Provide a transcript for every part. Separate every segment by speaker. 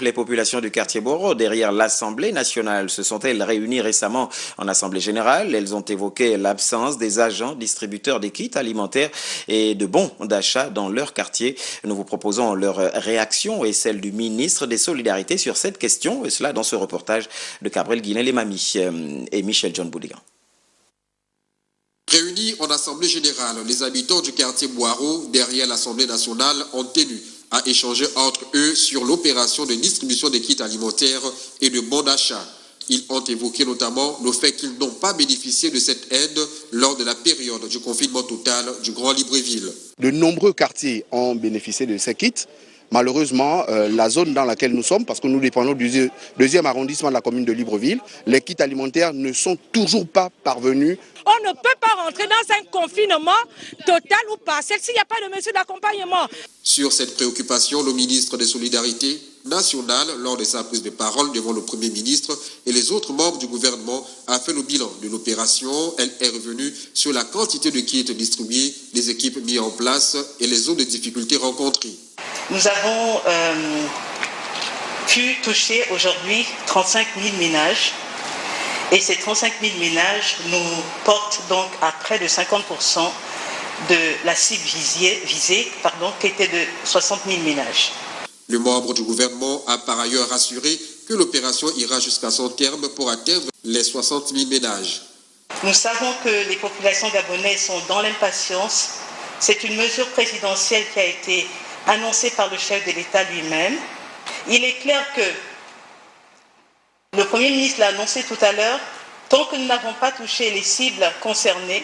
Speaker 1: Les populations du quartier Boro, derrière l'Assemblée nationale, se sont-elles réunies récemment en Assemblée générale? Elles ont évoqué l'absence des agents distributeurs des kits alimentaires et de bons d'achat dans leur quartier. Nous vous proposons leur réaction et celle du ministre des Solidarités sur cette question, et cela dans ce reportage de Cabrel Guinel-Emami et Michel John Boudigan.
Speaker 2: Réunis en Assemblée générale, les habitants du quartier Boiro, derrière l'Assemblée nationale, ont tenu à échanger entre eux sur l'opération de distribution des kits alimentaires et de bons d'achat. Ils ont évoqué notamment le fait qu'ils n'ont pas bénéficié de cette aide lors de la période du confinement total du Grand Libreville.
Speaker 3: De nombreux quartiers ont bénéficié de ces kits. Malheureusement, la zone dans laquelle nous sommes, parce que nous dépendons du deuxième arrondissement de la commune de Libreville, les kits alimentaires ne sont toujours pas parvenus.
Speaker 4: On ne peut pas rentrer dans un confinement total ou partiel s'il n'y a pas de mesure d'accompagnement.
Speaker 2: Sur cette préoccupation, le ministre des Solidarités nationales, lors de sa prise de parole devant le Premier ministre et les autres membres du gouvernement, a fait le bilan de l'opération. Elle est revenue sur la quantité de kits distribués, les équipes mises en place et les zones de difficultés rencontrées.
Speaker 5: Nous avons pu toucher aujourd'hui 35 000 ménages. Et ces 35 000 ménages nous portent donc à près de 50% de la cible visée, qui était de 60 000 ménages.
Speaker 2: Le membre du gouvernement a par ailleurs assuré que l'opération ira jusqu'à son terme pour atteindre les 60 000 ménages.
Speaker 5: Nous savons que les populations gabonaises sont dans l'impatience. C'est une mesure présidentielle qui a été annoncée par le chef de l'État lui-même. Il est clair que le Premier ministre l'a annoncé tout à l'heure, tant que nous n'avons pas touché les cibles concernées,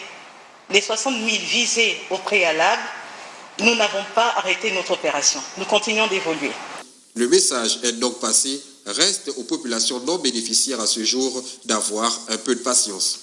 Speaker 5: les 60 000 visées au préalable, nous n'avons pas arrêté notre opération. Nous continuons d'évoluer.
Speaker 2: Le message est donc passé. Reste aux populations non bénéficiaires à ce jour d'avoir un peu de patience.